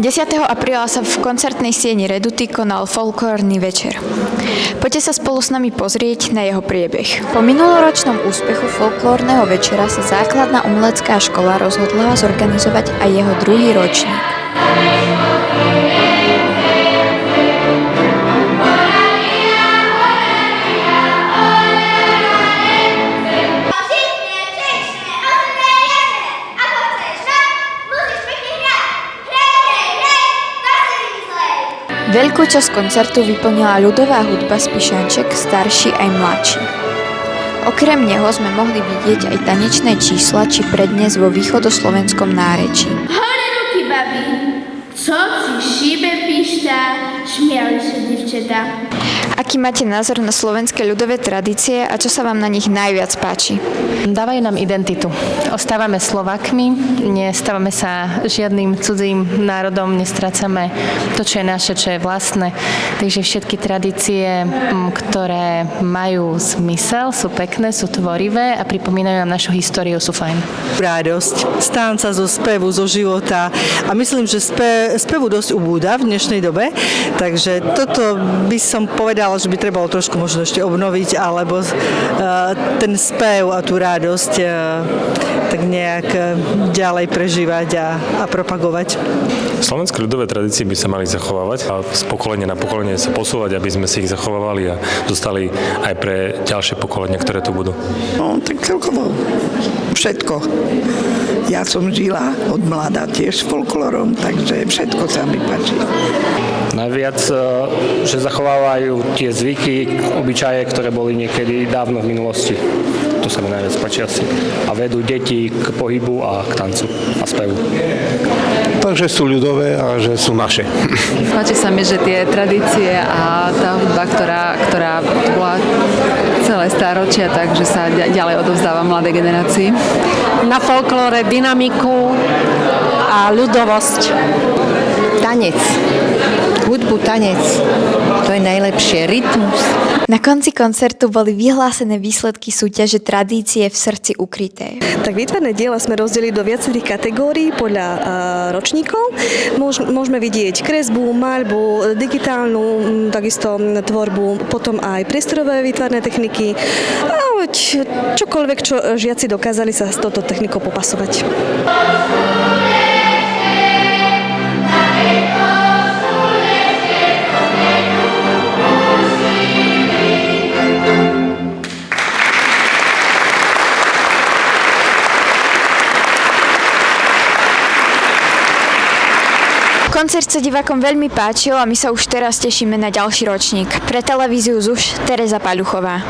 10. apríla sa v koncertnej sieni Reduty konal folklórny večer. Poďte sa spolu s nami pozrieť na jeho priebeh. Po minuloročnom úspechu folklórneho večera sa základná umelecká škola rozhodla zorganizovať aj jeho druhý ročník. Veľkú časť koncertu vyplnila ľudová hudba z Pišanček, starší aj mladší. Okrem neho sme mohli vidieť aj tanečné čísla či prednes vo východoslovenskom nárečí. Hore ruky, babi! Co si šíbe pišta, šmiali sa divčeta. Aký máte názor na slovenské ľudové tradície a čo sa vám na nich najviac páči? Dávajú nám identitu. Ostávame Slovákmi, nestávame sa žiadnym cudzím národom, nestrácame to, čo je naše, čo je vlastné. Takže všetky tradície, ktoré majú zmysel, sú pekné, sú tvorivé a pripomínajú nám našu históriu, sú fajn. Radosť z tanca, zo spevu, zo života a myslím, že spevu dosť ubúda v dnešnej dobe, takže toto by som povedala, že by trebalo trošku možno ešte obnoviť, alebo ten spev a tú radosť tak nejak ďalej prežívať a propagovať. Slovenské ľudové tradície by sa mali zachovávať a z pokolenia na pokolenie sa posúvať, aby sme si ich zachovávali a zostali aj pre ďalšie pokolenia, ktoré tu budú. No, tak celkovo všetko. Ja som žila od mladá tiež folklorom, takže všetko sa mi páči. Najviac, že zachovávajú tie zvyky, obyčaje, ktoré boli niekedy dávno v minulosti. To sa mi najviac páči asi. A vedú deti k pohybu a k tancu a spevu. Takže sú ľudové a že sú naše. Páči sa mi, že tie tradície a tá hudba, ktorá bola celé stáročia, takže sa ďalej odovzdáva mladej generácii. Na folklóre dynamiku a ľudovosť. Tanec. Hudbu, tanec. To je najlepšie. Rytmus. Na konci koncertu boli vyhlásené výsledky súťaže Tradície v srdci ukryté. Tak výtvarné diela sme rozdelili do viacerých kategórií podľa ročníkov. Môžeme vidieť kresbu, maľbu, digitálnu, takisto tvorbu, potom aj priestorové výtvarné techniky. A čokoľvek, čo žiaci dokázali sa s touto technikou popasovať. Koncert sa divákom veľmi páčil a my sa už teraz tešíme na ďalší ročník. Pre televíziu ZUŠ Tereza Paľuchová.